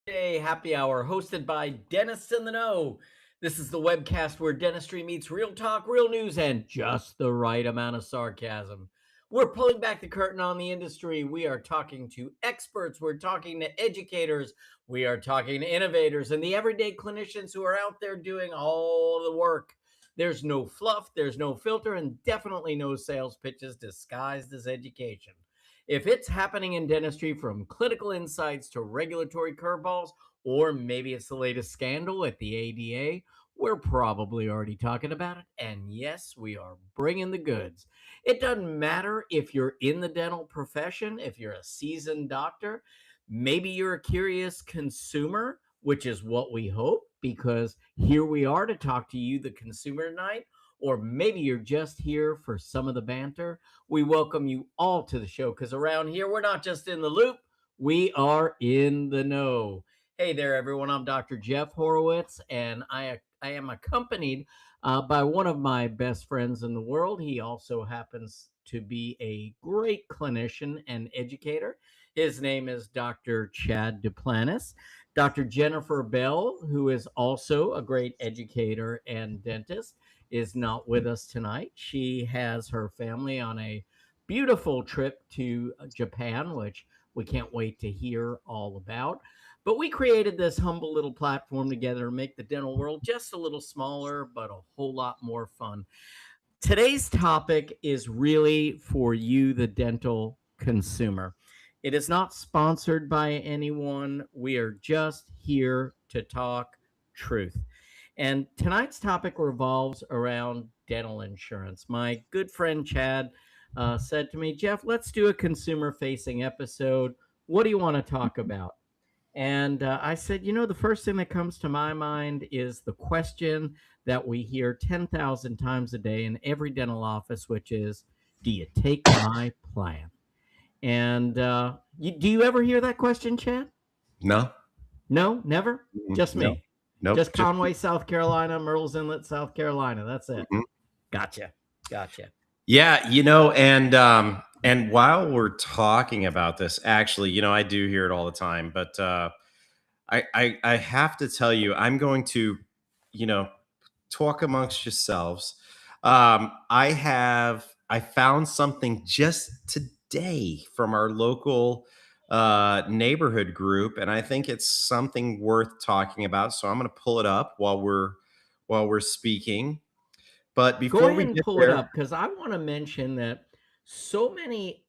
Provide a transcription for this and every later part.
Humpday Happy Hour, hosted by Dentists in the Know. This is the webcast where dentistry meets real talk, real news, and just the right amount of sarcasm. We're pulling back the curtain on the industry. We are talking to experts, we're talking to educators, we are talking to innovators, and the everyday clinicians who are out there doing all the work. There's no fluff, there's no filter, and definitely no sales pitches disguised as education. If it's happening in dentistry, from clinical insights to regulatory curveballs, or maybe it's the latest scandal at the ADA, we're probably already talking about it. And yes, we are bringing the goods. It doesn't matter if you're in the dental profession, if you're a seasoned doctor, maybe you're a curious consumer, which is what we hope, because here we are to talk to you, the consumer, tonight. Or maybe you're just here for some of the banter. We welcome you all to the show, because around here, we're not just in the loop, we are in the know. Hey there, everyone. I'm Dr. Jeff Horowitz, and I am accompanied by one of my best friends in the world. He also happens to be a great clinician and educator. His name is Dr. Chad Duplantis. Dr. Jennifer Bell, who is also a great educator and dentist, is not with us tonight. She has her family on a beautiful trip to Japan, which we can't wait to hear all about. But we created this humble little platform together to make the dental world just a little smaller, but a whole lot more fun. Today's topic is really for you, the dental consumer. It is not sponsored by anyone. We are just here to talk truth. And tonight's topic revolves around dental insurance. My good friend Chad said to me, Jeff, let's do a consumer facing episode. What do you want to talk about? And I said, the first thing that comes to my mind is the question that we hear 10,000 times a day in every dental office, which is, do you take my plan? And do you ever hear that question, Chad? No, No, never? Just no, me. nope. Just Conway, South Carolina, Myrtle's Inlet, South Carolina. That's it. Mhm. Gotcha. Gotcha. Yeah, and while we're talking about this, actually, I do hear it all the time, but I have to tell you, I'm going to, you know, talk amongst yourselves. I found something just today from our local neighborhood group, and I think it's something worth talking about. So I'm going to pull it up while we're speaking. But Go before we ahead and get pull it there, up, because I want to mention that so many,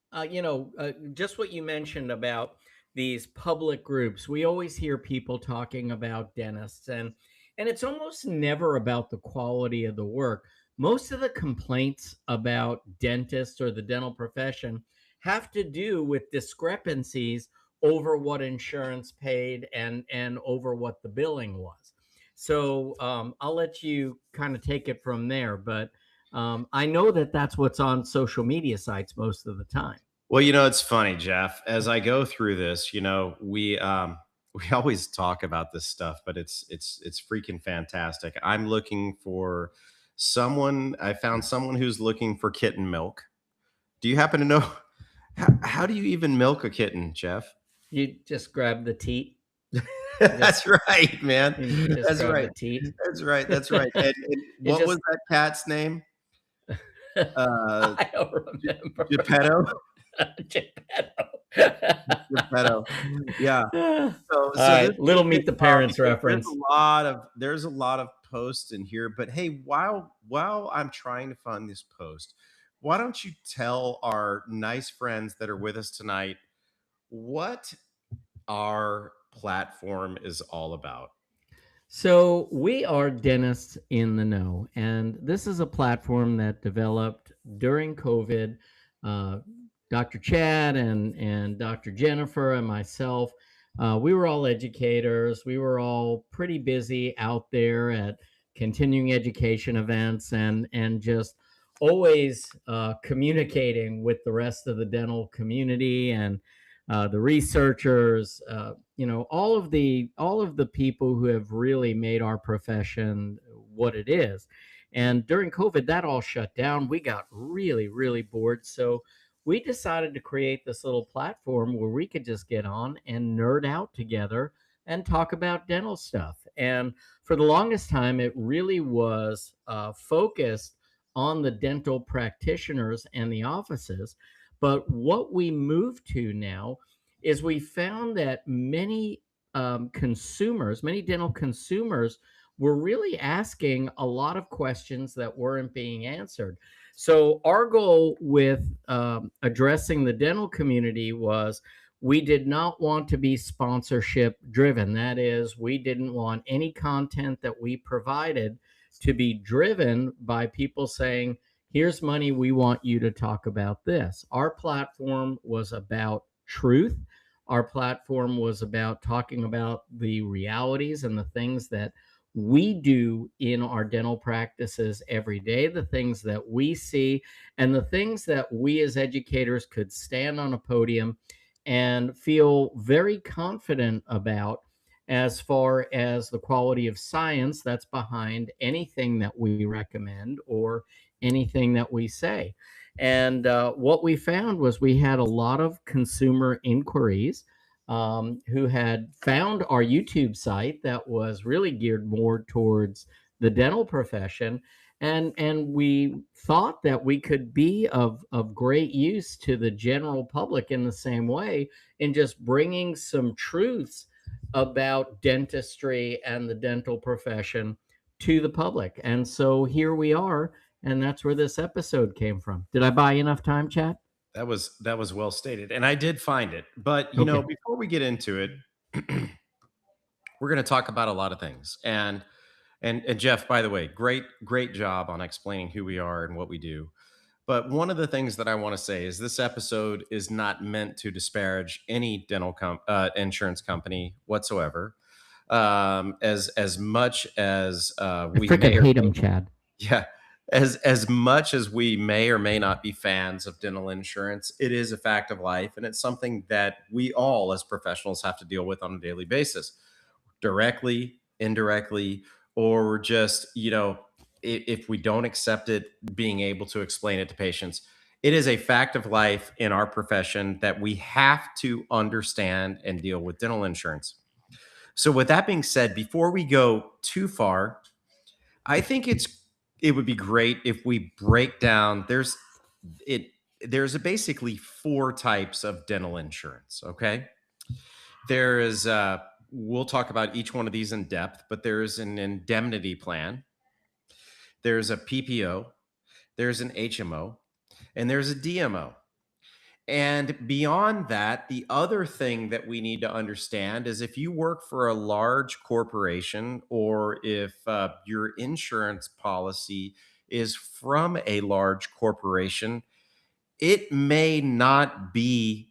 just what you mentioned about these public groups. We always hear people talking about dentists, and it's almost never about the quality of the work. Most of the complaints about dentists or the dental profession have to do with discrepancies over what insurance paid and over what the billing was. So I'll let you kind of take it from there. But I know that that's what's on social media sites most of the time. well, it's funny, Jeff. As I go through this, we always talk about this stuff, but it's freaking fantastic. I'm looking for someone. I found someone who's looking for kitten milk. Do you happen to know how do you even milk a kitten, Jeff? You just grab the teat. Just That's right, man. you just That's grab right. the teat. That's right. That's right. And It what was just that cat's name? Uh, I don't remember. Geppetto. Geppetto. Geppetto. Yeah. All So this right, is a little good Meet the topic Parents because there's reference. a lot of posts in here. But hey, while I'm trying to find this post, why don't you tell our nice friends that are with us tonight what our platform is all about? So we are Dentists in the Know, and this is a platform that developed during COVID. Uh, Dr. Chad and Dr. Jennifer and myself, we were all educators. We were all pretty busy out there at continuing education events and just always communicating with the rest of the dental community and the researchers, all of the people who have really made our profession what it is. And during COVID, that all shut down. We got really, really bored. So we decided to create this little platform where we could just get on and nerd out together and talk about dental stuff. And for the longest time, it really was focused on the dental practitioners and the offices. But what we moved to now is we found that many consumers, many dental consumers, were really asking a lot of questions that weren't being answered. So, our goal with addressing the dental community was we did not want to be sponsorship driven. That is, we didn't want any content that we provided to be driven by people saying, here's money, we want you to talk about this. Our platform was about truth. Our platform was about talking about the realities and the things that we do in our dental practices every day, the things that we see, and the things that we as educators could stand on a podium and feel very confident about as far as the quality of science that's behind anything that we recommend or anything that we say. And what we found was we had a lot of consumer inquiries who had found our YouTube site that was really geared more towards the dental profession. And we thought that we could be of great use to the general public in the same way in just bringing some truths about dentistry and the dental profession to the public. And so here we are, and that's where this episode came from. Did I buy enough time, Chad? That was well stated, and I did find it. But Okay. before we get into it, we're going to talk about a lot of things. And Jeff, by the way, great job on explaining who we are and what we do. But one of the things that I want to say is this episode is not meant to disparage any insurance company whatsoever. As much as I we may freaking or hate him, Chad. yeah, as much as we may or may not be fans of dental insurance, it is a fact of life, and it's something that we all as professionals have to deal with on a daily basis, directly, indirectly, or just, if we don't accept it, being able to explain it to patients. It is a fact of life in our profession that we have to understand and deal with dental insurance. So, with that being said, before we go too far, I think it would be great if we break down. It there's basically four types of dental insurance. Okay, there is we'll talk about each one of these in depth, but there is an indemnity plan, there's a PPO, there's an HMO, and there's a DMO. And beyond that, the other thing that we need to understand is if you work for a large corporation or if your insurance policy is from a large corporation, it may not be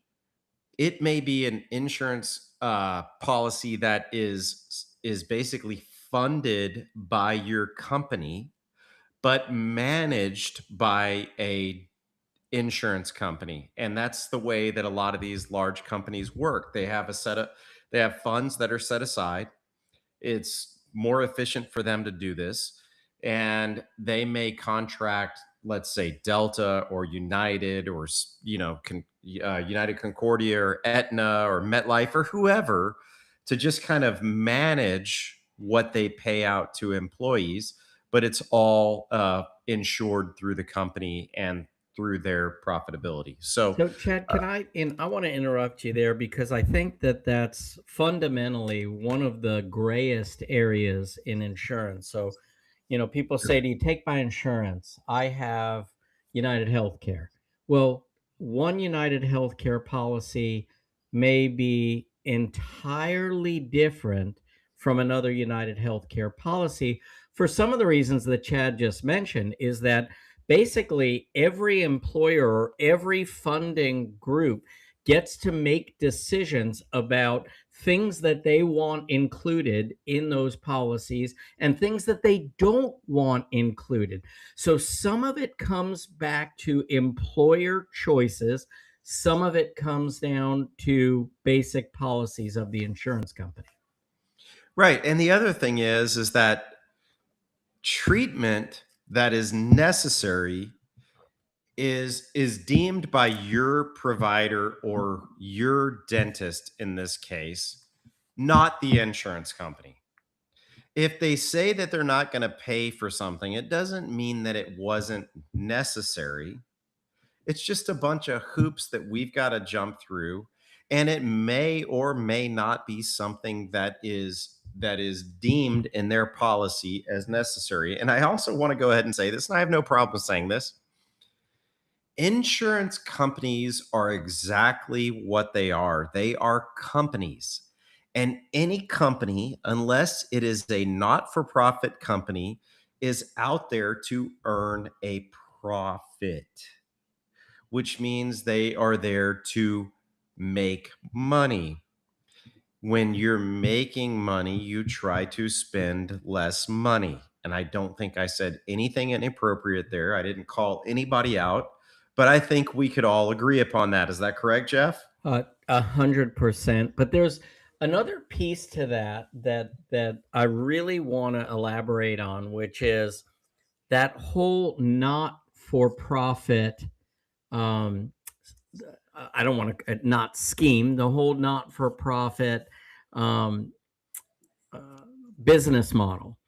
it may be an insurance policy that is basically funded by your company but managed by a insurance company. And that's the way that a lot of these large companies work. They have funds that are set aside. It's more efficient for them to do this. And they may contract, let's say, Delta or United or, United Concordia or Aetna or MetLife or whoever to just kind of manage what they pay out to employees. But it's all insured through the company and through their profitability. So, So, Chad, I want to interrupt you there because I think that that's fundamentally one of the grayest areas in insurance. So, people say, do you take my insurance? I have United Healthcare. Well, one United Healthcare policy may be entirely different from another United Healthcare policy for some of the reasons that Chad just mentioned, is that basically every employer or every funding group gets to make decisions about things that they want included in those policies and things that they don't want included. So some of it comes back to employer choices, some of it comes down to basic policies of the insurance company. right. And the other thing is that treatment that is necessary is deemed by your provider or your dentist in this case not the insurance company. If they say that they're not going to pay for something, it doesn't mean that it wasn't necessary. It's just a bunch of hoops that we've got to jump through, and it may or may not be something that is deemed in their policy as necessary. And I also want to go ahead and say this, and I have no problem saying this. Insurance companies are exactly what they are. They are companies. And any company, unless it is a not for profit company, is out there to earn a profit, which means they are there to make money. When you're making money, you try to spend less money. And I don't think I said anything inappropriate there. I didn't call anybody out, but I think we could all agree upon that. Is that correct, Jeff? 100%. But there's another piece to that I really want to elaborate on, which is that whole not for profit. Um, I don't want to not scheme the whole not for profit um, uh, business model,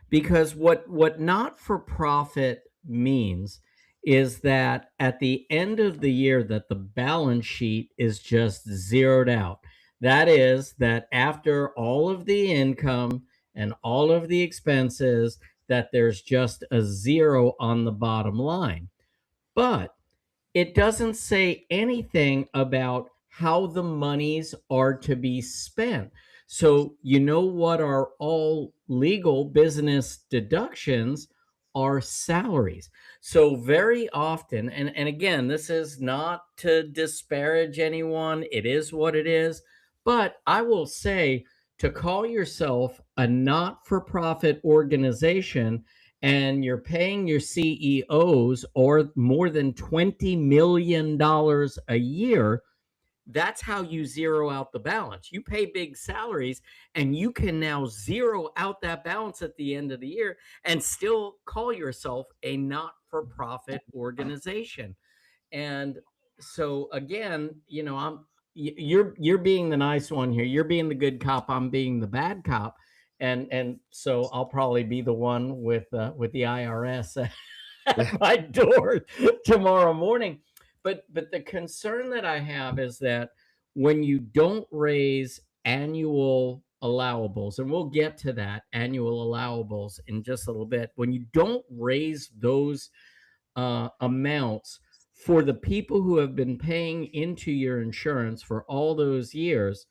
because what not for profit means is that at the end of the year that the balance sheet is just zeroed out. That is, that after all of the income and all of the expenses, that there's just a zero on the bottom line. But it doesn't say anything about how the monies are to be spent. So, you know what are all legal business deductions are salaries. So, very often, and again, this is not to disparage anyone, it is what it is. But I will say, to call yourself a not for profit organization and you're paying your CEOs or more than $20 million a year, that's how you zero out the balance. You pay big salaries and you can now zero out that balance at the end of the year and still call yourself a not for profit organization. And so again, you're being the nice one here. You're being the good cop. I'm being the bad cop. And so I'll probably be the one with the IRS Yeah. at my door tomorrow morning. But the concern that I have is that when you don't raise annual allowables, and we'll get to that annual allowables in just a little bit, when you don't raise those amounts for the people who have been paying into your insurance for all those years.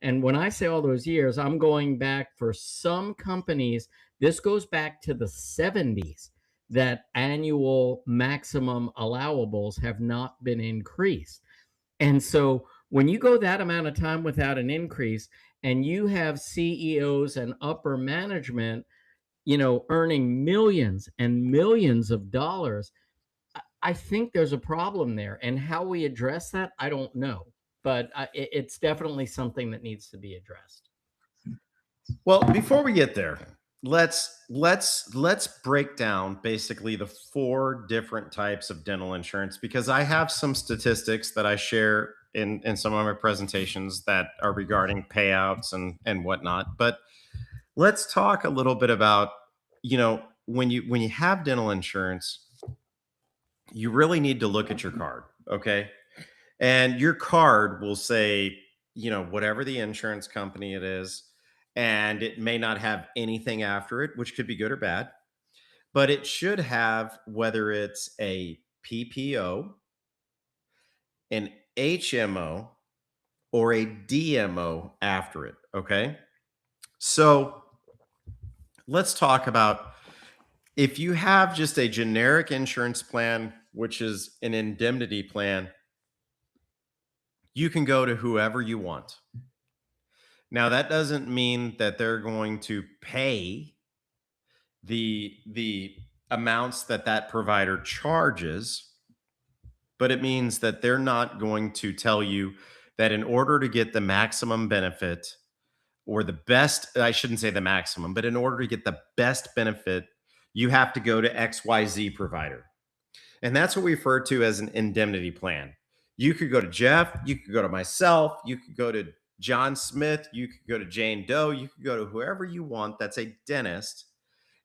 And when I say all those years, I'm going back for some companies. This goes back to the 70s that annual maximum allowables have not been increased. And so when you go that amount of time without an increase and you have CEOs and upper management, earning millions and millions of dollars, I think there's a problem there, and how we address that, I don't know, but it's definitely something that needs to be addressed. Well, before we get there, let's break down basically the four different types of dental insurance, because I have some statistics that I share in some of my presentations that are regarding payouts and whatnot. But let's talk a little bit about, when you have dental insurance, you really need to look at your card, okay? And your card will say, whatever the insurance company it is, and it may not have anything after it, which could be good or bad, but it should have, whether it's a PPO, an HMO, or a DMO after it. Okay. So let's talk about, if you have just a generic insurance plan, which is an indemnity plan, you can go to whoever you want. Now, that doesn't mean that they're going to pay the amounts that that provider charges, but it means that they're not going to tell you that in order to get the maximum benefit, or the best, I shouldn't say the maximum, but in order to get the best benefit, you have to go to XYZ provider. And that's what we refer to as an indemnity plan. You could go to Jeff, you could go to myself, you could go to John Smith, you could go to Jane Doe, you could go to whoever you want that's a dentist,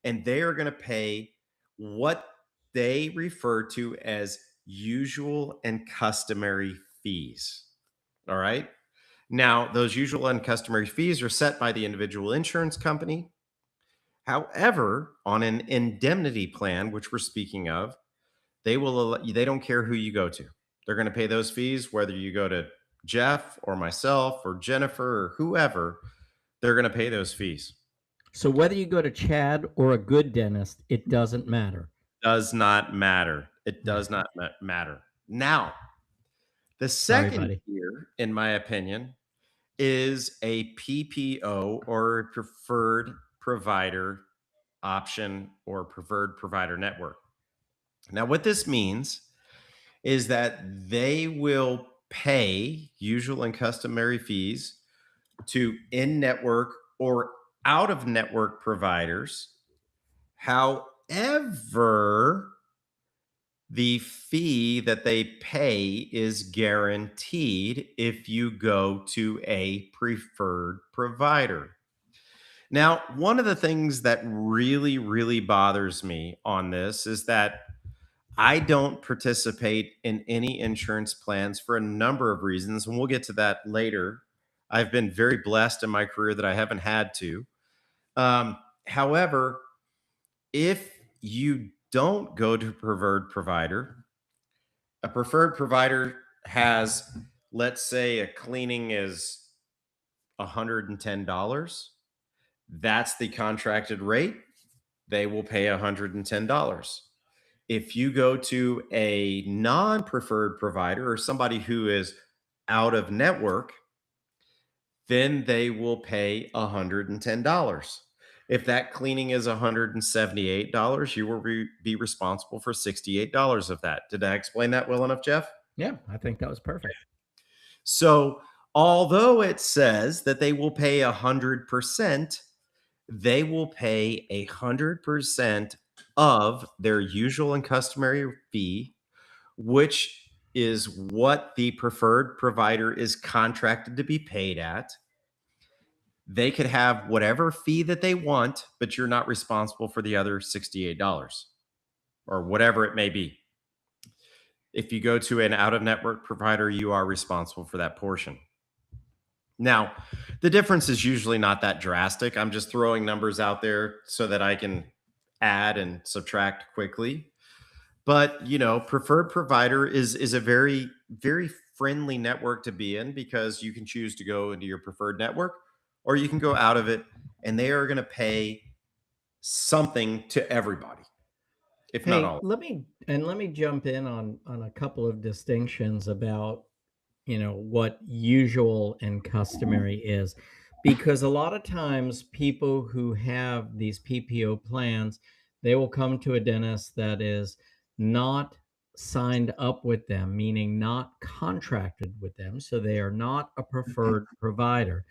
and they are going to pay what they refer to as usual and customary fees. All right. Now, those usual and customary fees are set by the individual insurance company. However, on an indemnity plan, which we're speaking of, they don't care who you go to. They're going to pay those fees whether you go to Jeff or myself or Jennifer or whoever. They're going to pay those fees. So whether you go to Chad or a good dentist, it doesn't matter. Does not matter. It does not matter. Now, the Sorry, second buddy. tier, in my opinion, is a PPO or a preferred provider option or preferred provider network. Now, what this means is that they will pay usual and customary fees to in network or out of network providers. However, the fee that they pay is guaranteed if you go to a preferred provider. Now, one of the things that really, really bothers me on this is that I don't participate in any insurance plans for a number of reasons, and we'll get to that later. I've been very blessed in my career that I haven't had to. Um, However, if you don't go to a preferred provider, a preferred provider has, let's say, a cleaning is $110. That's the contracted rate. They will pay $110. If you go to a non preferred provider or somebody who is out of network, then they will pay $110. If that cleaning is $178, you will be responsible for $68 of that. Did I explain that well enough, Jeff? Yeah, I think that was perfect. So, although it says that they will pay 100%, they will pay 100% of their usual and customary fee, which is what the preferred provider is contracted to be paid at. They could have whatever fee that they want, but you're not responsible for the other $68 or whatever it may be. If you go to an out of network provider, you are responsible for that portion. Now, the difference is usually not that drastic. I'm just throwing numbers out there so that I can add and subtract quickly. But, preferred provider is a very, very friendly network to be in because you can choose to go into your preferred network or you can go out of it, and they are going to pay something to everybody, if not Hey, all. let me jump in on a couple of distinctions about what usual and customary is, because a lot of times people who have these PPO plans, they will come to a dentist that is not signed up with them, meaning not contracted with them, so they are not a preferred provider.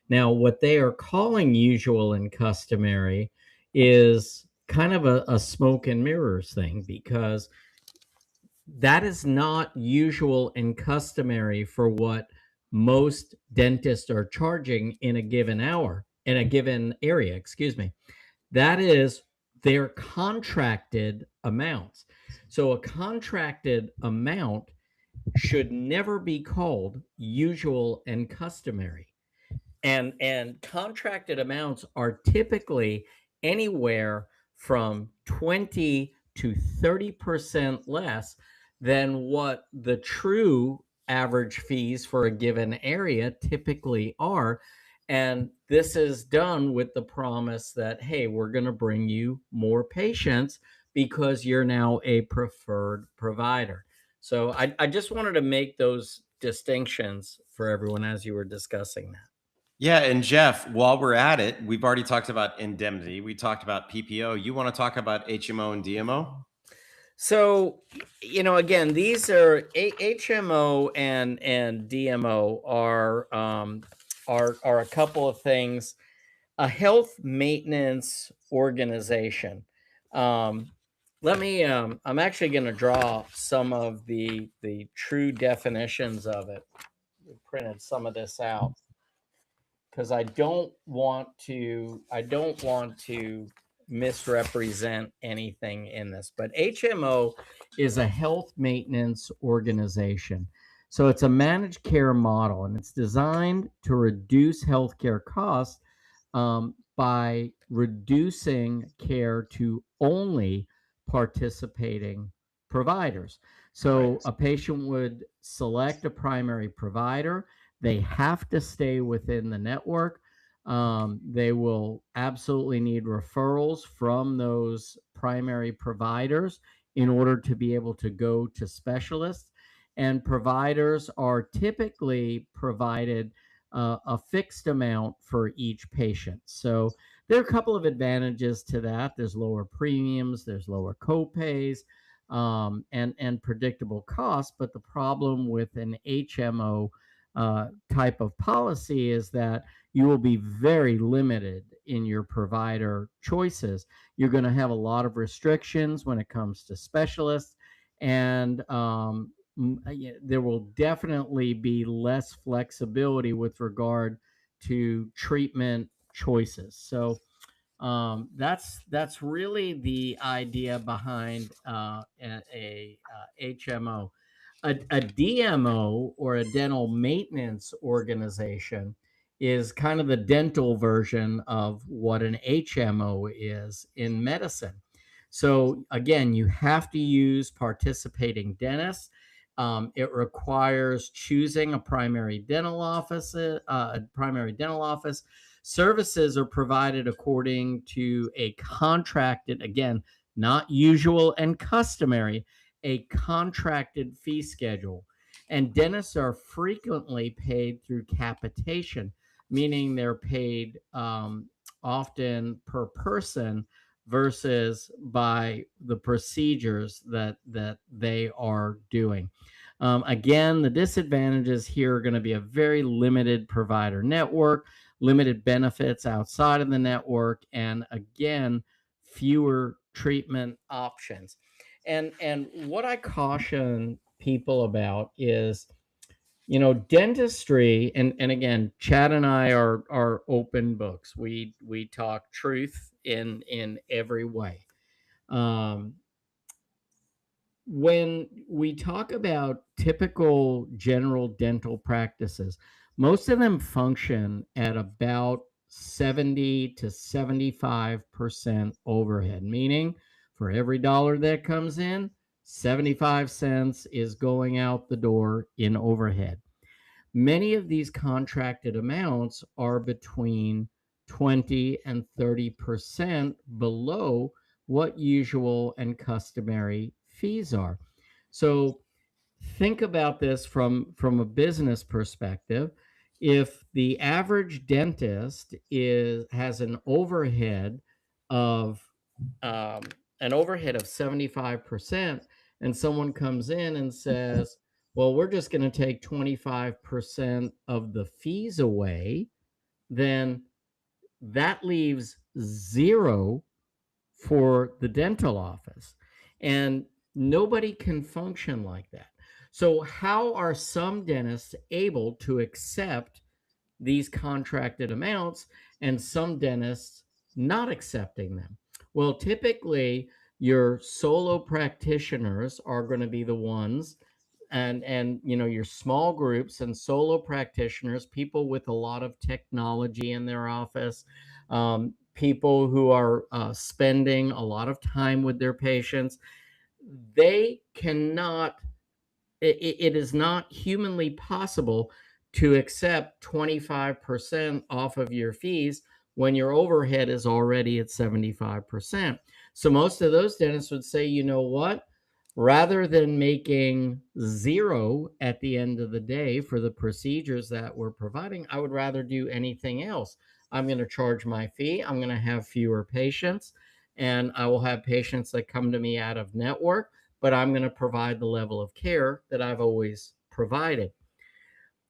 Now, what they are calling usual and customary is kind of a smoke and mirrors thing, because that is not usual and customary for what most dentists are charging in a given hour, in a given area, excuse me. That is their contracted amounts. So a contracted amount should never be called usual and customary. And contracted amounts are typically anywhere from 20 to 30% less than what the true average fees for a given area typically are. And this is done with the promise that, hey, we're going to bring you more patients because you're now a preferred provider. So I just wanted to make those distinctions for everyone as you were discussing that. Yeah, and Jeff, while we're at it, we've already talked about indemnity. We talked about PPO. You want to talk about HMO and DMO? So, again, these are HMO and DMO are a couple of things. A health maintenance organization. Um, I'm actually going to draw some of the true definitions of it. We printed some of this out. because I don't want to misrepresent anything in this, but HMO is a health maintenance organization. So it's a managed care model, and it's designed to reduce healthcare costs by reducing care to only participating providers. So Right. a patient would select a primary provider. They have to stay within the network. They will absolutely need referrals from those primary providers in order to be able to go to specialists. And providers are typically provided a fixed amount for each patient. So there are a couple of advantages to that. There's lower premiums, there's lower copays, and predictable costs. But the problem with an HMO type of policy is that you will be very limited in your provider choices. You're going to have a lot of restrictions when it comes to specialists, and there will definitely be less flexibility with regard to treatment choices. So that's really the idea behind a HMO. A DMO, or a dental maintenance organization, is kind of the dental version of what an HMO is in medicine. So again, you have to use participating dentists. It requires choosing a primary dental office. Services are provided according to a contracted, again, not usual and customary, a contracted fee schedule. And dentists are frequently paid through capitation, meaning they're paid often per person versus by the procedures that they are doing. Again, the disadvantages here are going to be a very limited provider network, limited benefits outside of the network, and again, fewer treatment options. And what I caution people about is, dentistry, and again, Chad and I are open books. We talk truth in every way. Um, when we talk about typical general dental practices, most of them function at about 70 to 75% overhead, meaning for every dollar that comes in, 75 cents is going out the door in overhead. Many of these contracted amounts are between 20 and 30% below what usual and customary fees are. So think about this from a business perspective. If the average dentist has of um, an overhead of 75%, and someone comes in and says, well, we're just going to take 25% of the fees away, then that leaves zero for the dental office. And nobody can function like that. So, how are some dentists able to accept these contracted amounts and some dentists not accepting them? Well, typically, your solo practitioners are going to be the ones, and your small groups and solo practitioners, people with a lot of technology in their office, people who are spending a lot of time with their patients. They cannot, it is not humanly possible to accept 25% off of your fees when your overhead is already at 75%. So most of those dentists would say, you know what? Rather than making zero at the end of the day for the procedures that we're providing, I would rather do anything else. I'm going to charge my fee. I'm going to have fewer patients, and I will have patients that come to me out of network, but I'm going to provide the level of care that I've always provided.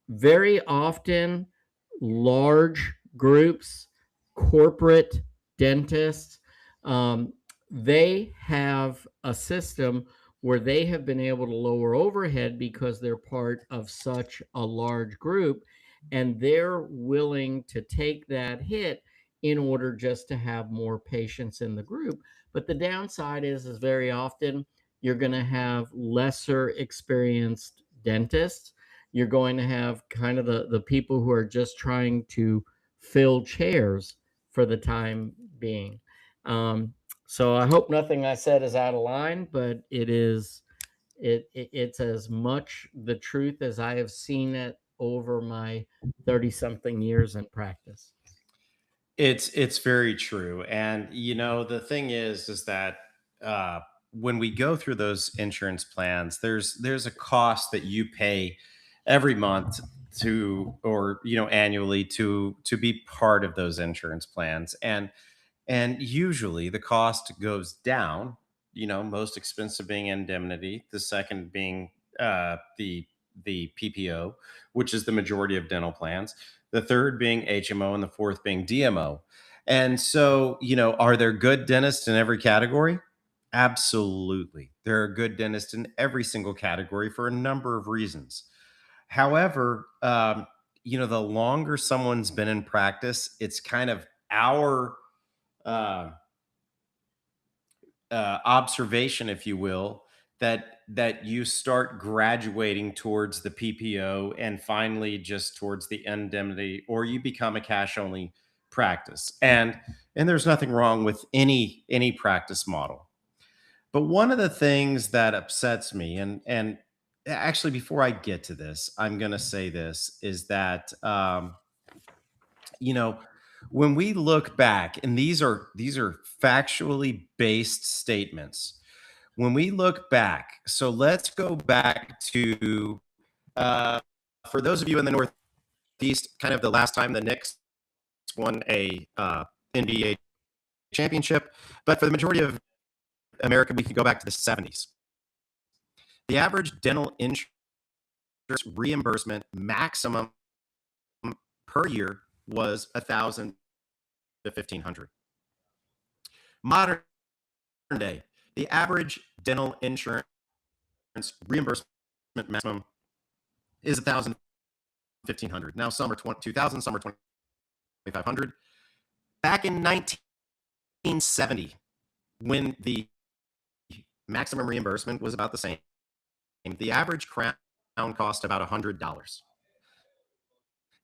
Very often, large groups, corporate dentists, um, they have a system where they have been able to lower overhead because they're part of such a large group. and they're willing to take that hit in order just to have more patients in the group. But the downside is very often you're going to have lesser experienced dentists. You're going to have kind of the people who are just trying to fill chairs for the time being. Um, so I hope nothing I said is out of line, but it's as much the truth as I have seen it over my 30 something years in practice. It's very true. And the thing is that uh when we go through those insurance plans, there's a cost that you pay every month to, or annually, to be part of those insurance plans. And usually the cost goes down, most expensive being indemnity, the second being the PPO, which is the majority of dental plans, the third being HMO, and the fourth being DMO. And so, are there good dentists in every category? Absolutely. There are good dentists in every single category for a number of reasons. However, the longer someone's been in practice, it's kind of our uh, observation, if you will, that you start graduating towards the PPO and finally just towards the indemnity, or you become a cash only practice. And there's nothing wrong with any practice model. But one of the things that upsets me, and actually before I get to this, I'm going to say this, is that you know when we look back, and these are factually based statements, when we look back, so let's go back to uh, for those of you in the Northeast, kind of the last time the Knicks won a NBA championship. But for the majority of America, we could go back to the 70s. The average dental insurance reimbursement maximum per year was 1,000 to 1,500. Modern day, the average dental insurance reimbursement maximum is 1,000, 1,500. Now some are 2,000, some are 2,500. Back in 1970, when the maximum reimbursement was about the same, the average crown cost about $100.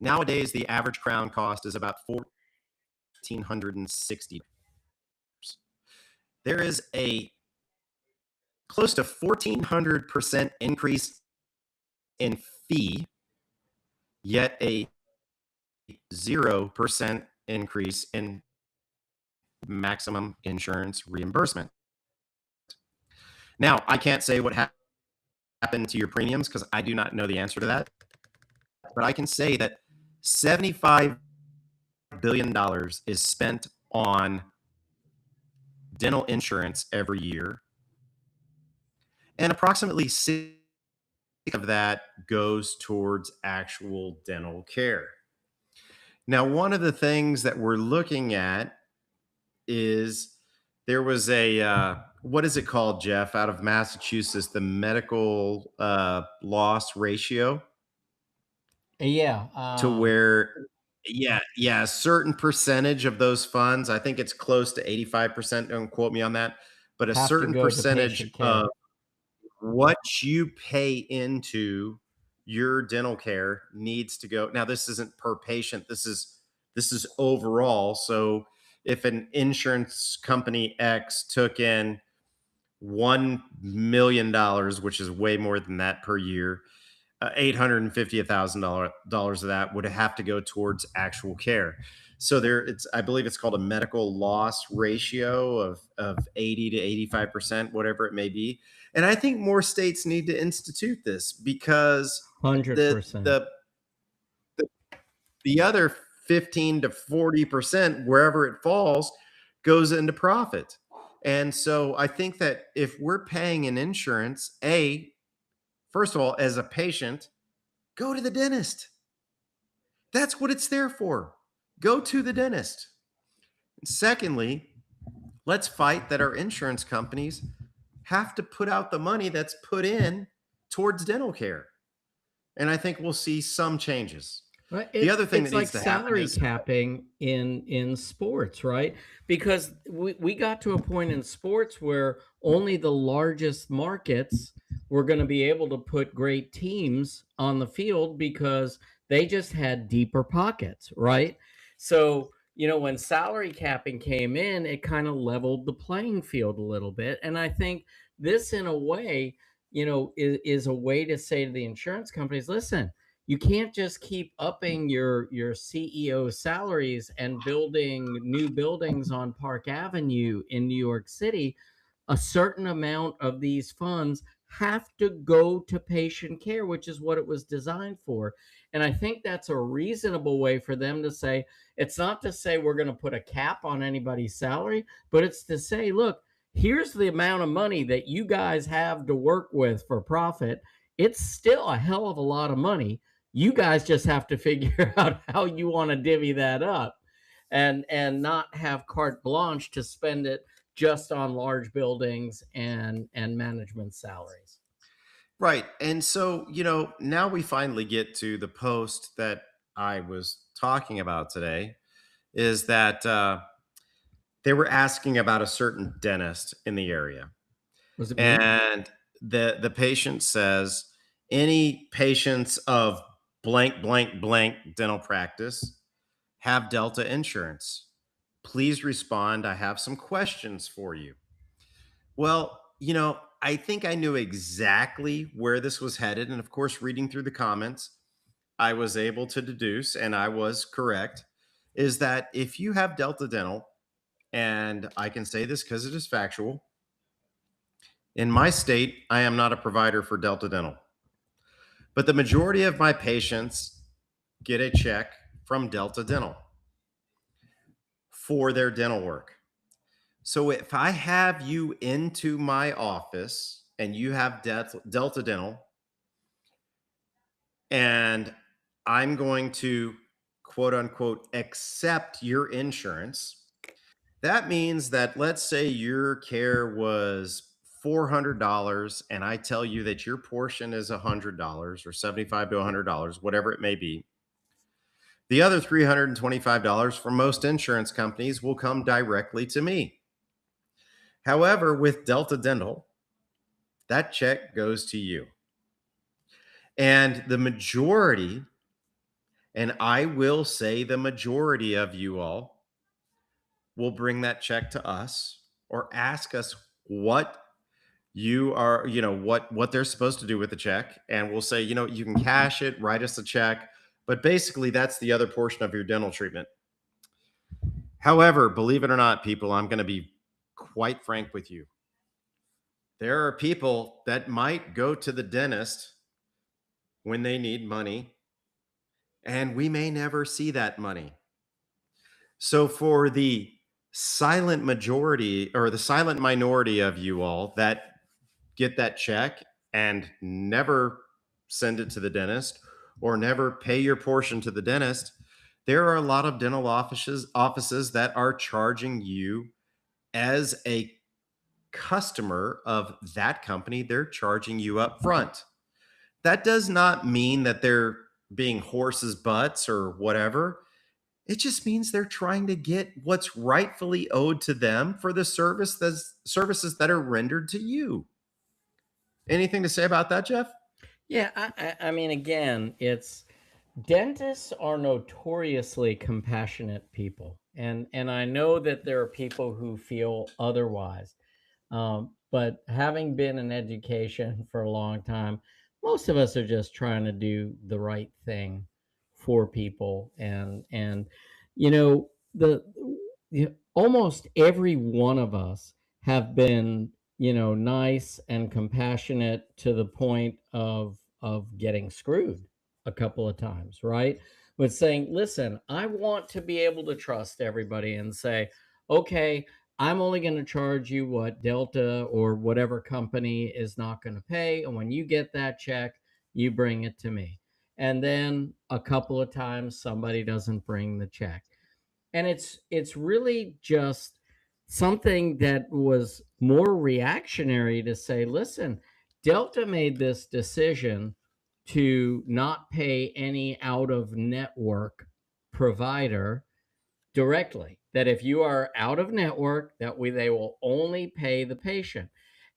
Nowadays, the average crown cost is about $1,460. There is a close to 1,400% increase in fee, yet a 0% increase in maximum insurance reimbursement. Now, I can't say what happened to your premiums because I do not know the answer to that, but I can say that $75 billion is spent on dental insurance every year, and approximately 6 of that goes towards actual dental care. Now, one of the things that we're looking at is there was a what is it called, Jeff, out of Massachusetts, the medical loss ratio, Yeah, to where, yeah, a certain percentage of those funds, I think it's close to 85%, don't quote me on that, but a have to certain go to percentage patient of care. what you pay into your dental care needs to go. Now, this isn't per patient. This is overall. So if an insurance company X took in $1 million, which is way more than that per year, $850,000 of that would have to go towards actual care. So I believe it's called a medical loss ratio of 80 to 85%, whatever it may be. And I think more states need to institute this because the 100%. the the, the other 15 to 40%, wherever it falls, goes into profit. And so I think that if we're paying an insurance, first of all, as a patient, go to the dentist. That's what it's there for. Go to the dentist. Secondly, let's fight that our insurance companies have to put out the money that's put in towards dental care. And I think we'll see some changes. Right. The other thing that It's needs like to happen salary is capping in sports, right? Because we got to a point in sports where only the largest markets were going to be able to put great teams on the field because they just had deeper pockets, right? So, when salary capping came in, it kind of leveled the playing field a little bit. And I think this, in a way, is a way to say to the insurance companies, listen, you can't just keep upping your CEO salaries and building new buildings on Park Avenue in New York City. A certain amount of these funds have to go to patient care, which is what it was designed for. And I think that's a reasonable way for them to say, it's not to say we're going to put a cap on anybody's salary, but it's to say, look, here's the amount of money that you guys have to work with for profit. It's still a hell of a lot of money. You guys just have to figure out how you want to divvy that up, and not have carte blanche to spend it just on large buildings and management salaries. right. And so, now we finally get to the post that I was talking about today is that they were asking about a certain dentist in the area. Was it me? And the patient says, any patients of blank, blank, blank dental practice have Delta insurance? Please respond. I have some questions for you. Well, I think I knew exactly where this was headed. And of course, reading through the comments, I was able to deduce, and I was correct, is that if you have Delta Dental, and I can say this because it is factual, in my state, I am not a provider for Delta Dental, but the majority of my patients get a check from Delta Dental for their dental work. So if I have you into my office and you have Delta Dental, and I'm going to quote unquote accept your insurance, that means that, let's say your care was $400 and I tell you that your portion is $100 or $75 to $100, whatever it may be. The other $325 for most insurance companies will come directly to me. However, with Delta Dental, that check goes to you. And the majority, and I will say the majority of you all, will bring that check to us or ask us what you are, what they're supposed to do with the check. And we'll say, you can cash it, write us a check. But basically, that's the other portion of your dental treatment. However, believe it or not, people, I'm going to be quite frank with you. There are people that might go to the dentist when they need money, and we may never see that money. So, for the silent majority or the silent minority of you all that get that check and never send it to the dentist or never pay your portion to the dentist, there are a lot of dental offices that are charging you as a customer of that company. They're charging you up front. That does not mean that they're being horses butts or whatever. It just means they're trying to get what's rightfully owed to them for the services that are rendered to you. Anything to say about that, Jeff? Yeah, I mean, again, it's dentists are notoriously compassionate people, and I know that there are people who feel otherwise. But having been in education for a long time, most of us are just trying to do the right thing for people, and the almost every one of us have been nice and compassionate to the point of getting screwed a couple of times, right? With saying, listen, I want to be able to trust everybody and say, okay, I'm only going to charge you what Delta or whatever company is not going to pay. And when you get that check, you bring it to me. And then a couple of times somebody doesn't bring the check. And it's really just something that was more reactionary to say, listen, Delta made this decision to not pay any out of network provider directly. That if you are out of network, that way they will only pay the patient.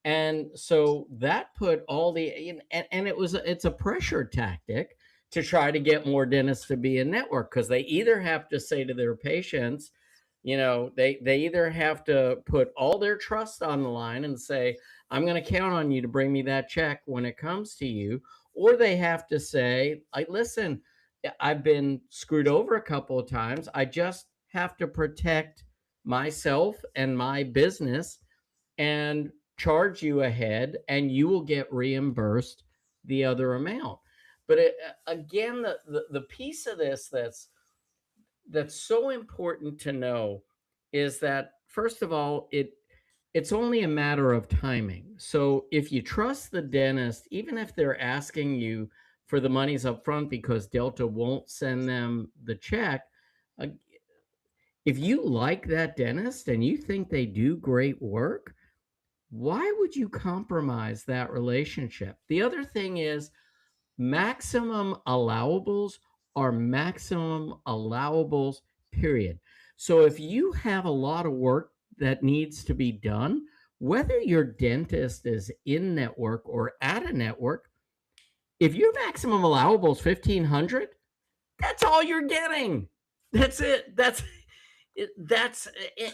And so that put all the and it's a pressure tactic to try to get more dentists to be in network, because they either have to say to their patients, they either have to put all their trust on the line and say, I'm going to count on you to bring me that check when it comes to you, or they have to say, I listen, I've been screwed over a couple of times. I just have to protect myself and my business and charge you ahead, and you will get reimbursed the other amount. But again, the piece of this that's so important to know is that, first of all, it's only a matter of timing. So if you trust the dentist, even if they're asking you for the monies up front because Delta won't send them the check, uh, if you like that dentist and you think they do great work, why would you compromise that relationship? The other thing is, maximum allowables are maximum allowables, period. So if you have a lot of work that needs to be done, whether your dentist is in network or at a network, if your maximum allowable is 1,500, that's all you're getting. That's it. That's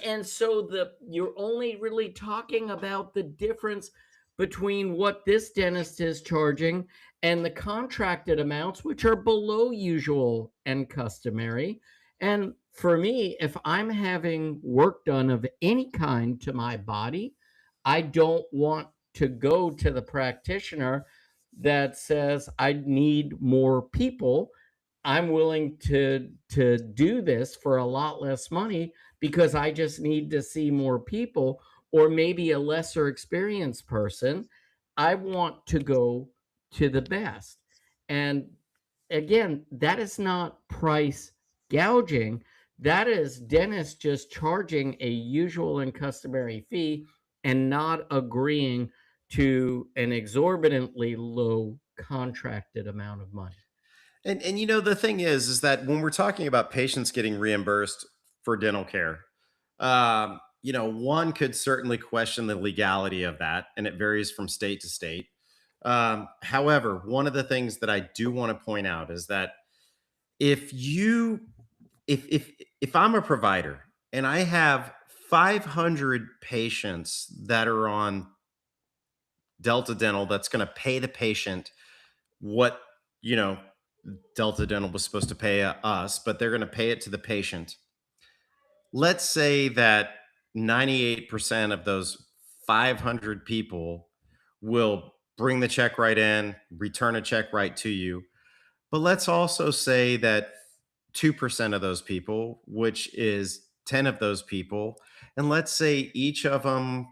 and so you're only really talking about the difference between what this dentist is charging and the contracted amounts, which are below usual and customary. And for me, if I'm having work done of any kind to my body, I don't want to go to the practitioner that says I need more people. I'm willing to do this for a lot less money because I just need to see more people, or maybe a lesser experienced person. I want to go to the best. And again, that is not price gouging. That is dentists just charging a usual and customary fee and not agreeing to an exorbitantly low contracted amount of money. And the thing is that when we're talking about patients getting reimbursed for dental care, one could certainly question the legality of that, and it varies from state to state. However, one of the things that I do want to point out is that if you if I'm a provider and I have 500 patients that are on Delta Dental, that's going to pay the patient what you know Delta Dental was supposed to pay us, but they're going to pay it to the patient. Let's say that 98% of those 500 people will bring the check right in, return a check right to you. But let's also say that 2% of those people, which is 10 of those people, and let's say each of them,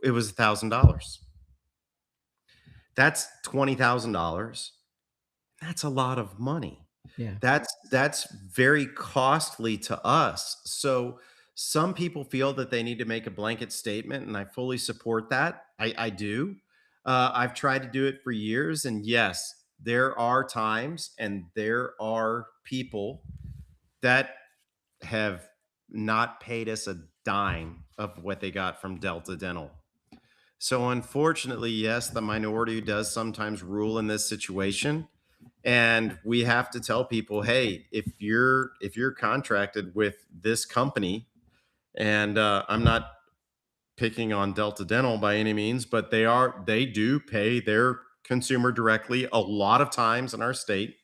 it was $1,000. That's $20,000. That's a lot of money. Yeah. That's very costly to us. So some people feel that they need to make a blanket statement, and I fully support that. I do. I've tried to do it for years, and yes, there are times and there are people that have not paid us a dime of what they got from Delta Dental. So unfortunately, yes, the minority does sometimes rule in this situation, and we have to tell people, hey, if you're contracted with this company, and I'm not picking on Delta Dental by any means, but they do pay their consumer directly a lot of times in our state,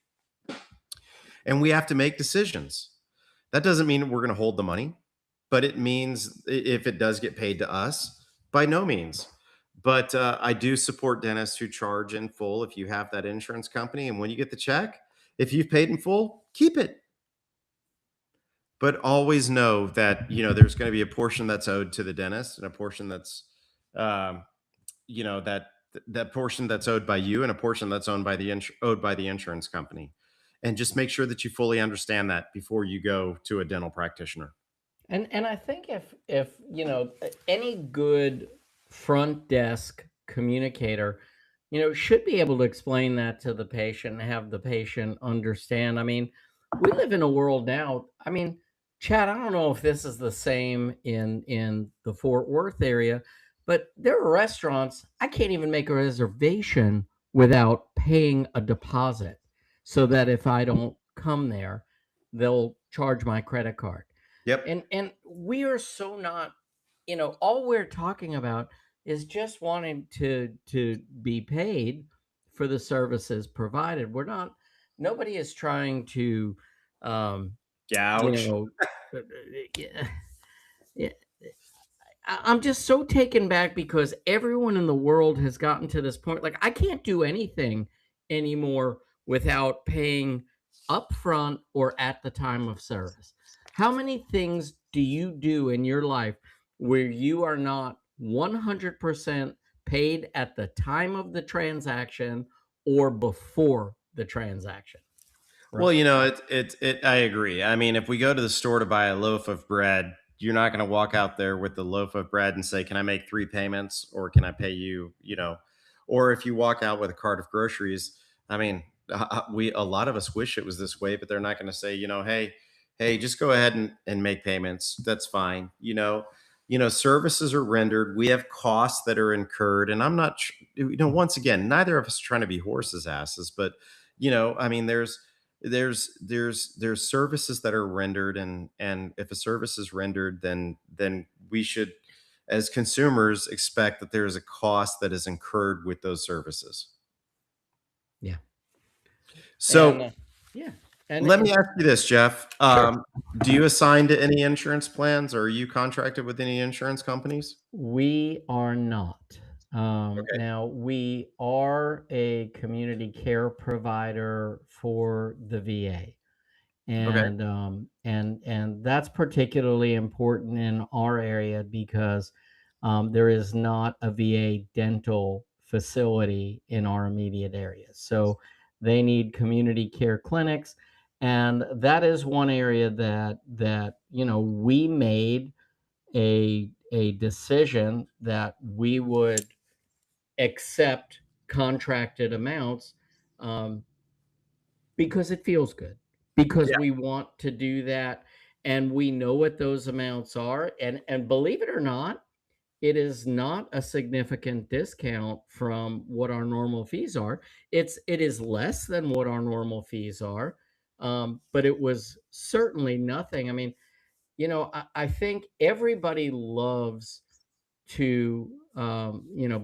and we have to make decisions. That doesn't mean we're going to hold the money, but it means if it does get paid to us, by no means. But I do support dentists who charge in full if you have that insurance company. And when you get the check, if you've paid in full, keep it. But always know that there's going to be a portion that's owed to the dentist, and a portion that's um, that portion that's owed by you, and a portion that's owed by the insurance company. And just make sure that you fully understand that before you go to a dental practitioner. And I think if any good front desk communicator should be able to explain that to the patient and have the patient understand. I mean, we live in a world now. I mean, Chad, I don't know if this is the same in the Fort Worth area, but there are restaurants I can't even make a reservation without paying a deposit so that if I don't come there, they'll charge my credit card. Yep. And we are so not, all we're talking about is just wanting to be paid for the services provided. We're not Nobody is trying to you Gouge. know yeah, yeah. I'm just so taken back because everyone in the world has gotten to this point. Like, I can't do anything anymore without paying upfront or at the time of service. How many things do you do in your life where you are not 100% paid at the time of the transaction or before the transaction? Right. Well, I agree. I mean, if we go to the store to buy a loaf of bread, you're not going to walk out there with the loaf of bread and say, "Can I make three payments, or can I pay you?" Or if you walk out with a cart of groceries, I mean, we a lot of us wish it was this way, but they're not going to say, hey, just go ahead and make payments. That's fine. Services are rendered. We have costs that are incurred, and I'm not. Once again, neither of us are trying to be horses' asses, but I mean, there's services that are rendered, and if a service is rendered, then we should, as consumers, expect that there is a cost that is incurred with those services. Yeah. And So yeah. And let me ask you this, Jeff. sure. Do you assign to any insurance plans, or are you contracted with any insurance companies? We are not. Okay. Now, we are a community care provider for the VA, Okay. and that's particularly important in our area because there is not a VA dental facility in our immediate area. So they need community care clinics, and that is one area that we made a decision that we would accept contracted amounts, um, because it feels good, because Yeah. we want to do that, and we know what those amounts are, and believe it or not, it is not a significant discount from what our normal fees are. It is less than what our normal fees are, but it was certainly nothing. I mean, I think everybody loves to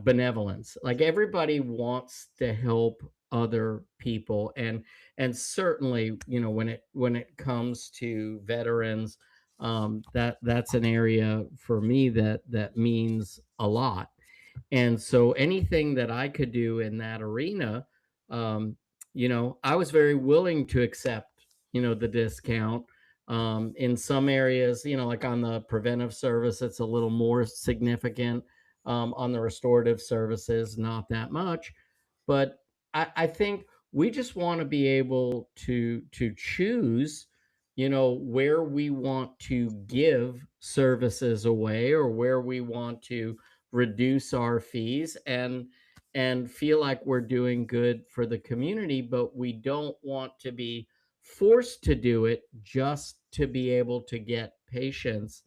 benevolence. Like, everybody wants to help other people, and certainly, when it comes to veterans, that's an area for me that means a lot. And so anything that I could do in that arena, um, I was very willing to accept, the discount. In some areas, like on the preventive service, it's a little more significant. On the restorative services, not that much. But I think we just want to be able to choose, where we want to give services away or where we want to reduce our fees and feel like we're doing good for the community, but we don't want to be forced to do it just to be able to get patients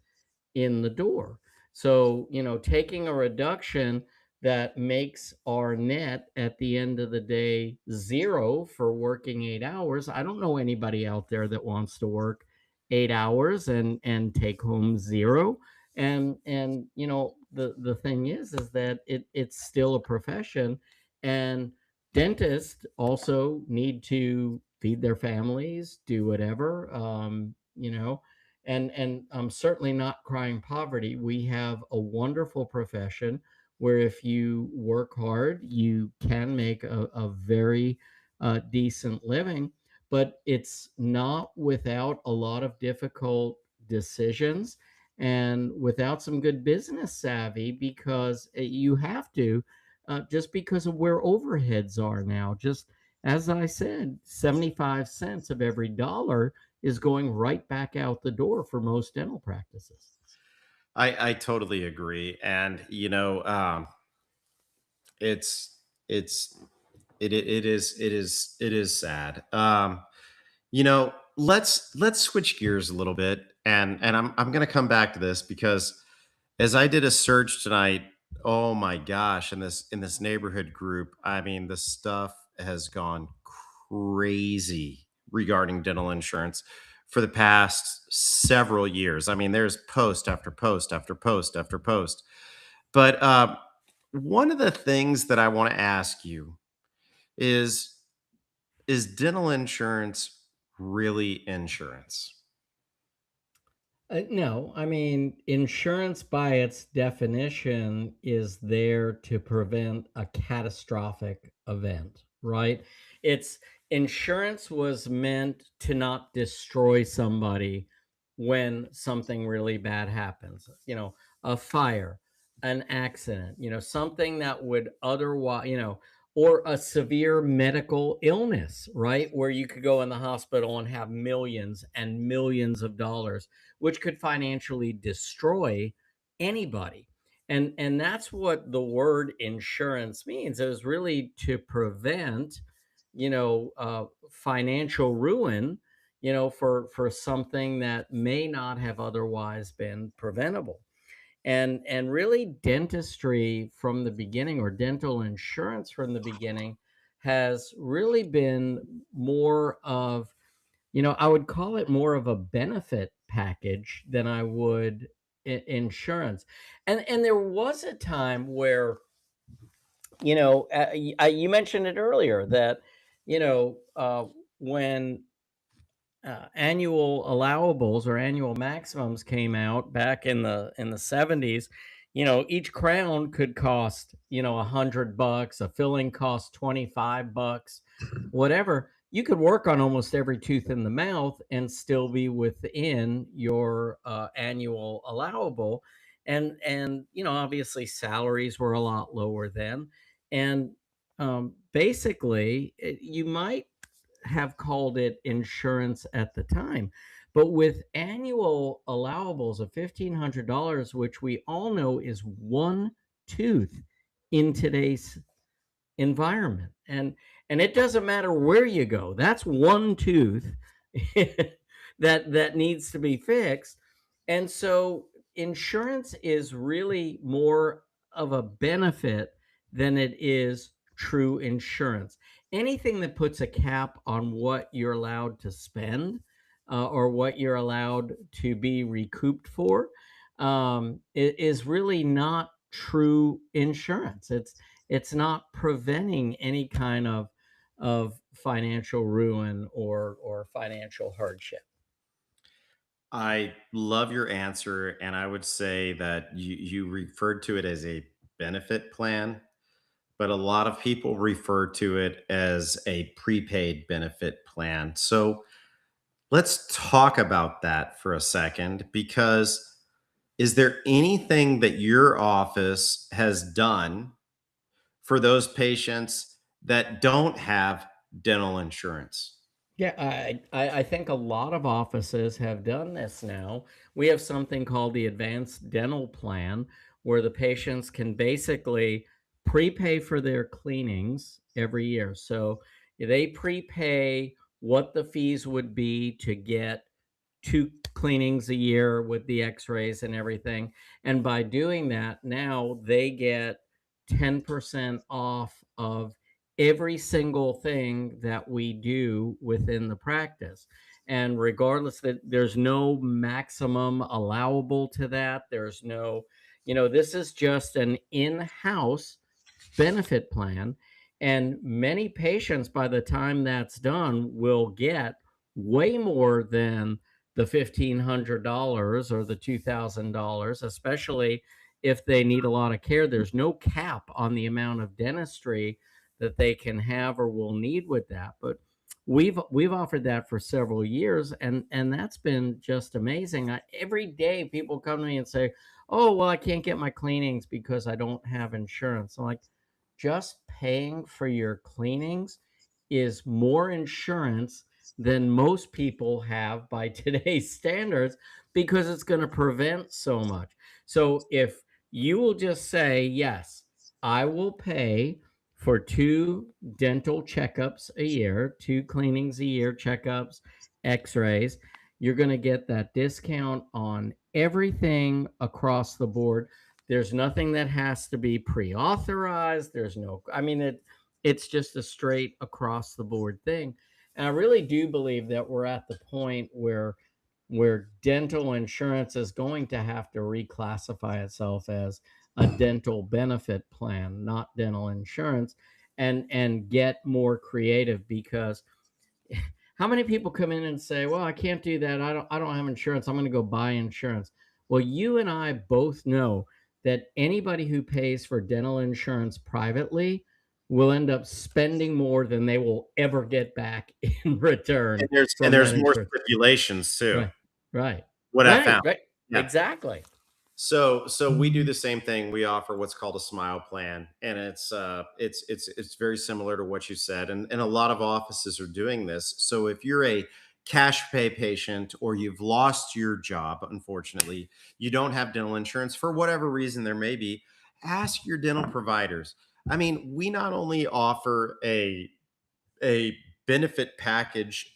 in the door. So, taking a reduction that makes our net at the end of the day zero for working 8 hours. I don't know anybody out there that wants to work 8 hours and take home zero. And the thing is that it's still a profession, and dentists also need to feed their families, do whatever, and I'm certainly not crying poverty. We have a wonderful profession where if you work hard, you can make a very decent living, but it's not without a lot of difficult decisions and without some good business savvy, because you have to, just because of where overheads are now. Just as I said, 75 cents of every dollar is going right back out the door for most dental practices. I totally agree. And, it's it's it is sad. Let's switch gears a little bit, and I'm going to come back to this because as I did a search tonight, oh my gosh, in this neighborhood group, I mean, the stuff has gone crazy regarding dental insurance for the past several years. I mean, there's post after post after post after post. But one of the things that I want to ask you is is dental insurance really insurance? No, I mean, insurance by its definition is there to prevent a catastrophic event, right? It's insurance was meant to not destroy somebody when something really bad happens, a fire, an accident, something that would otherwise, or a severe medical illness, right? Where you could go in the hospital and have millions and millions of dollars, which could financially destroy anybody. And that's what the word insurance means. It was really to prevent, financial ruin, for something that may not have otherwise been preventable. And really dentistry from the beginning, or dental insurance from the beginning, has really been more of, I would call it more of a benefit package than I would insurance. And there was a time where, you mentioned it earlier that, when annual allowables or annual maximums came out back in the 70s, each crown could cost, $100. A filling cost $25, whatever. You could work on almost every tooth in the mouth and still be within your annual allowable. And obviously salaries were a lot lower then. And basically, you might have called it insurance at the time. But with annual allowables of $1,500, which we all know is one tooth in today's environment, and it doesn't matter where you go, that's one tooth that needs to be fixed. And so insurance is really more of a benefit than it is true insurance. Anything that puts a cap on what you're allowed to spend, or what you're allowed to be recouped for, is really not true insurance. It's not preventing any kind of financial ruin or financial hardship. I love your answer, and I would say that you referred to it as a benefit plan, but a lot of people refer to it as a prepaid benefit plan. So let's talk about that for a second, because is there anything that your office has done for those patients that don't have dental insurance? Yeah, I think a lot of offices have done this now. We have something called the Advanced Dental Plan, where the patients can basically prepay for their cleanings every year. So they prepay what the fees would be to get two cleanings a year with the x-rays and everything. And by doing that, now they get 10% off of every single thing that we do within the practice. And regardless, that there's no maximum allowable to that. There's no, this is just an in-house benefit plan. And many patients, by the time that's done, will get way more than the $1,500 or the $2,000, especially if they need a lot of care. There's no cap on the amount of dentistry that they can have or will need with that. But we've offered that for several years, and that's been just amazing. Every day people come to me and say, "Oh, well, I can't get my cleanings because I don't have insurance." I'm like, just paying for your cleanings is more insurance than most people have by today's standards, because it's going to prevent so much. So if you will just say, yes, I will pay for 2 dental checkups a year, 2 cleanings a year, checkups, x-rays, you're going to get that discount on everything across the board. There's nothing that has to be pre-authorized. There's no, I mean, it's just a straight across the board thing. And I really do believe that we're at the point where dental insurance is going to have to reclassify itself as a dental benefit plan, not dental insurance, and get more creative. Because how many people come in and say, "Well, I can't do that. I don't have insurance. I'm going to go buy insurance." Well, you and I both know that anybody who pays for dental insurance privately will end up spending more than they will ever get back in return And from that there's more insurance. stipulations too. Right. Right. What I Right. found. Right. Yeah. Exactly. So we do the same thing. We offer what's called a smile plan, and it's very similar to what you said. And a lot of offices are doing this. So if you're a cash pay patient or you've lost your job, unfortunately, you don't have dental insurance for whatever reason there may be, ask your dental providers. I mean, we not only offer a benefit package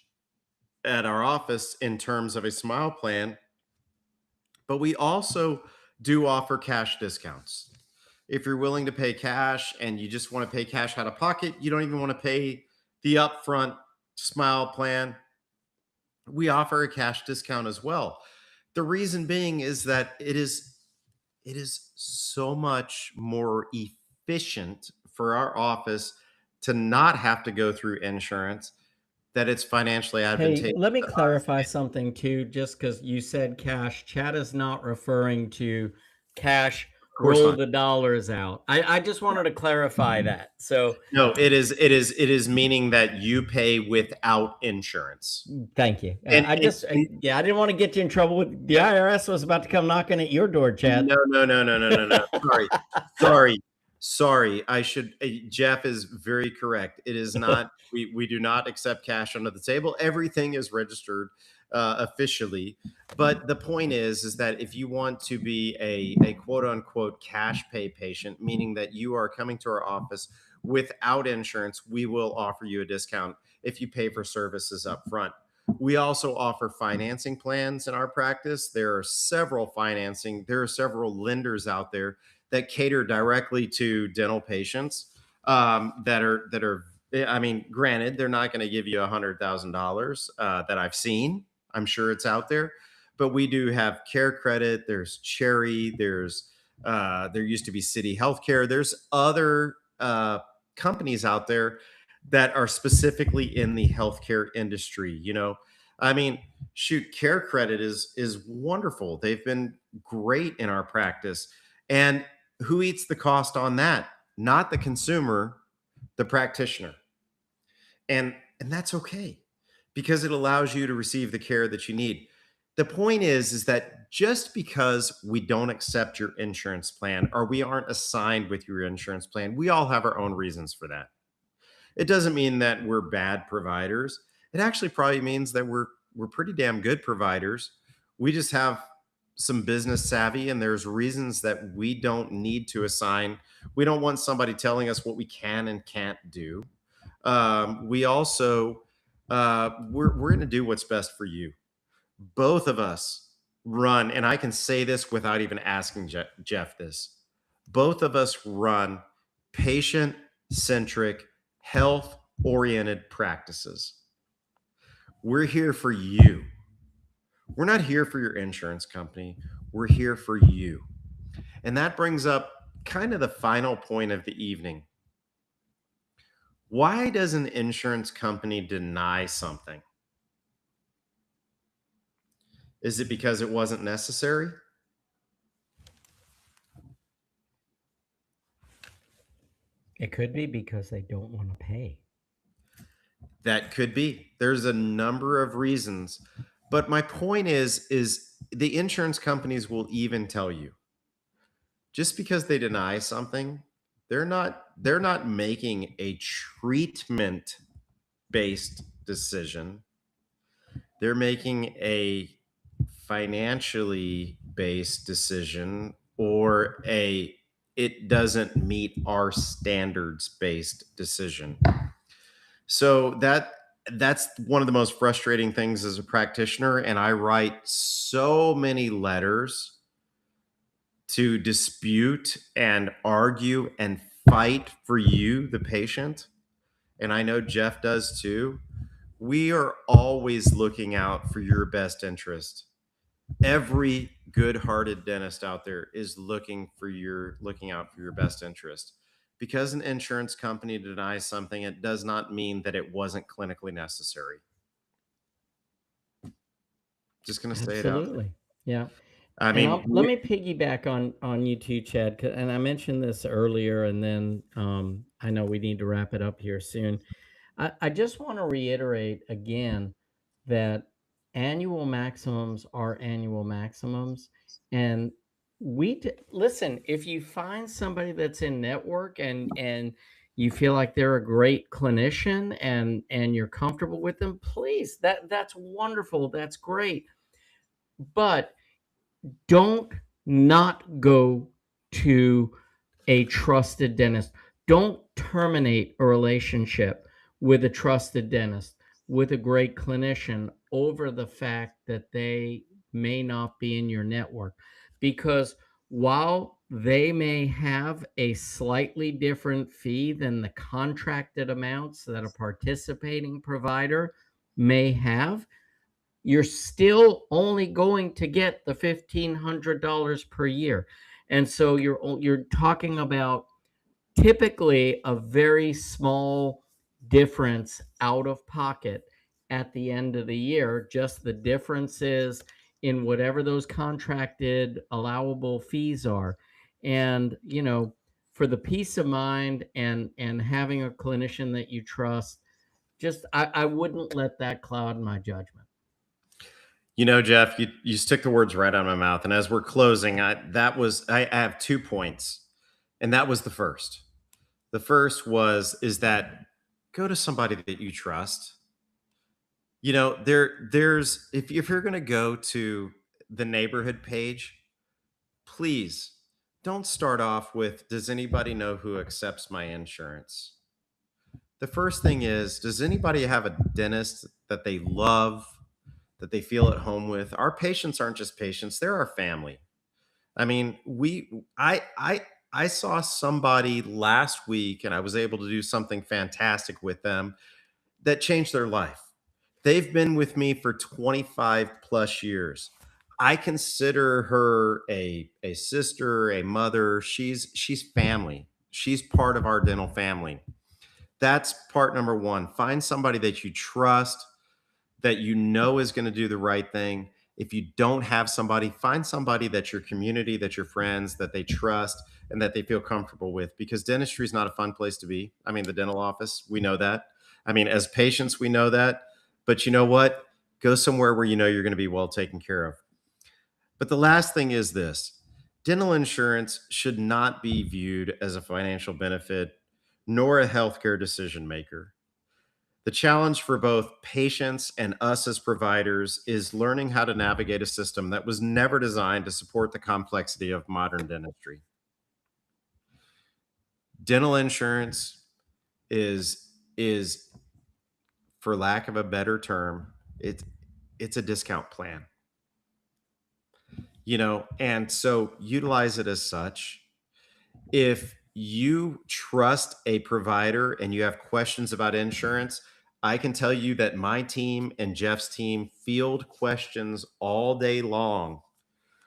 at our office in terms of a smile plan, but we also do offer cash discounts. If you're willing to pay cash and you just want to pay cash out of pocket, you don't even want to pay the upfront smile plan, we offer a cash discount as well. The reason being is that it is so much more efficient for our office to not have to go through insurance, that it's financially Hey, advantageous let me to us. clarify something too, just because you said cash. Chad is not referring to cash, Of course roll not. the dollars out. I just wanted to clarify that. So No, it is meaning that you pay without insurance. thank you. And, and Yeah, I didn't want to get you in trouble with the IRS was about to come knocking at your door, Chad. no, no, no, no, no, no, no. Sorry. Sorry. Sorry. Jeff is very correct. It is not, we do not accept cash under the table. Everything is registered officially. But the point is that if you want to be a quote unquote cash pay patient, meaning that you are coming to our office without insurance, we will offer you a discount if you pay for services up front. We also offer financing plans in our practice. There are several lenders out there that cater directly to dental patients, that are. I mean, granted, they're not going to give you $100,000 that I've seen. I'm sure it's out there, but we do have Care Credit. There's Cherry. There used to be City Healthcare. There's other companies out there that are specifically in the healthcare industry. I mean, shoot, Care Credit is wonderful. They've been great in our practice. And who eats the cost on that? Not the consumer, the practitioner. And that's okay, because it allows you to receive the care that you need. The point is that just because we don't accept your insurance plan or we aren't assigned with your insurance plan, we all have our own reasons for that. It doesn't mean that we're bad providers. It actually probably means that we're pretty damn good providers. We just have some business savvy, and there's reasons that we don't need to assign. We don't want somebody telling us what we can and can't do. We also we're going to do what's best for you. Both of us run, and I can say this without even asking Jeff this. Both of us run patient centric, health oriented practices. We're here for you. We're not here for your insurance company. We're here for you. And that brings up kind of the final point of the evening. Why does an insurance company deny something? Is it because it wasn't necessary? It could be because they don't want to pay. That could be. There's a number of reasons. But my point is the insurance companies will even tell you, just because they deny something, they're not making a treatment based decision. They're making a financially based decision, or a it doesn't meet our standards based decision. So that's one of the most frustrating things as a practitioner. And I write so many letters to dispute and argue and fight for you, the patient. And I know Jeff does too. We are always looking out for your best interest. Every good-hearted dentist out there is looking out for your best interest. Because an insurance company denies something, it does not mean that it wasn't clinically necessary. Just going to say it out there. Absolutely. Yeah. I And mean, let me piggyback on you too, Chad, and I mentioned this earlier, and then I know we need to wrap it up here soon. I just want to reiterate again that annual maximums are annual maximums. And listen, if you find somebody that's in network and you feel like they're a great clinician and you're comfortable with them, please, that's wonderful. That's great. But don't not go to a trusted dentist. Don't terminate a relationship with a trusted dentist, with a great clinician over the fact that they may not be in your network. Because while they may have a slightly different fee than the contracted amounts that a participating provider may have, you're still only going to get the $1,500 per year. And so you're talking about typically a very small difference out of pocket at the end of the year. Just the differences in whatever those contracted allowable fees are. And, for the peace of mind and having a clinician that you trust, just I wouldn't let that cloud my judgment. Jeff, you stick the words right out of my mouth. And as we're closing, I have 2 points, and that was the first. The first is that go to somebody that you trust. There's if you're going to go to the neighborhood page, please don't start off with, does anybody know who accepts my insurance? The first thing is, does anybody have a dentist that they love, that they feel at home with? Our patients aren't just patients, they're our family. I mean, I saw somebody last week and I was able to do something fantastic with them that changed their life. They've been with me for 25 plus years. I consider her a sister, a mother. She's family. She's part of our dental family. That's part number one. Find somebody that you trust, that you know is going to do the right thing. If you don't have somebody, find somebody that's your community, that's your friends, that they trust and that they feel comfortable with, because dentistry is not a fun place to be. I mean, the dental office, we know that. I mean, as patients, we know that. But you know what? Go somewhere where you know you're going to be well taken care of. But the last thing is this: dental insurance should not be viewed as a financial benefit nor a healthcare decision maker. The challenge for both patients and us as providers is learning how to navigate a system that was never designed to support the complexity of modern dentistry. Dental insurance is for lack of a better term, it's a discount plan. And so utilize it as such. If you trust a provider and you have questions about insurance, I can tell you that my team and Jeff's team field questions all day long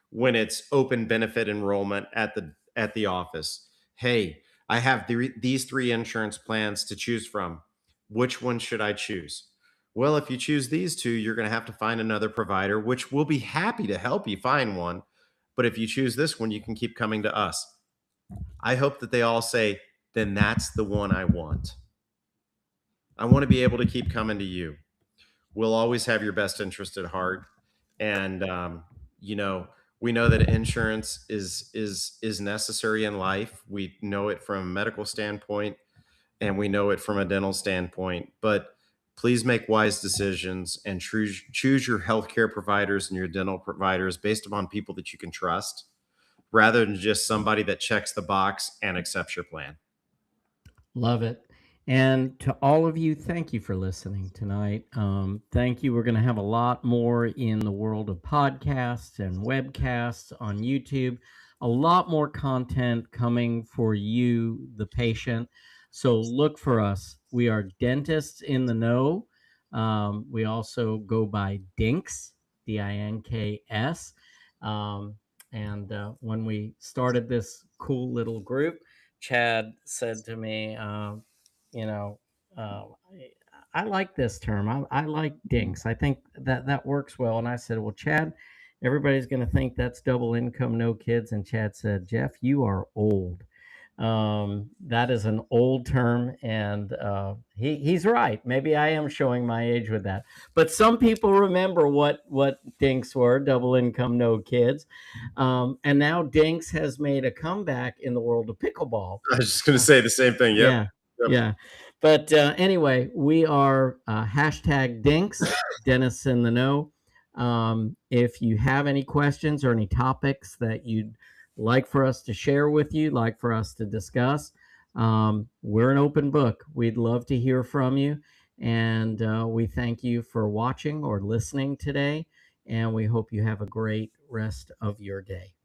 when it's open benefit enrollment at the office. Hey, I have these three insurance plans to choose from. Which one should I choose? Well, if you choose these two, you're going to have to find another provider, which we'll be happy to help you find one. But if you choose this one, you can keep coming to us. I hope that they all say, then that's the one I want. I want to be able to keep coming to you. We'll always have your best interest at heart. And, we know that insurance is necessary in life. We know it from a medical standpoint and we know it from a dental standpoint, but please make wise decisions and choose your healthcare providers and your dental providers based upon people that you can trust, rather than just somebody that checks the box and accepts your plan. Love it. And to all of you, thank you for listening tonight. Thank you. We're going to have a lot more in the world of podcasts and webcasts on YouTube, a lot more content coming for you, the patient. So look for us. We are Dentists in the Know. We also go by Dinks, Dinks. And when we started this cool little group, Chad said to me, you know, I like this term. I like dinks. I think that works well. And I said, well, Chad, everybody's going to think that's double income, no kids. And Chad said, Jeff, you are old. That is an old term, and he's right. Maybe I am showing my age with that, but some people remember what dinks were: double income, no kids. And now dinks has made a comeback in the world of pickleball. I was just going to say the same thing. Yep. Yeah, Yep. yeah. But anyway, we are hashtag dinks, Dennis in the Know. If you have any questions or any topics that you'd like for us to share with you, like for us to discuss, we're an open book. We'd love to hear from you. And we thank you for watching or listening today. And we hope you have a great rest of your day.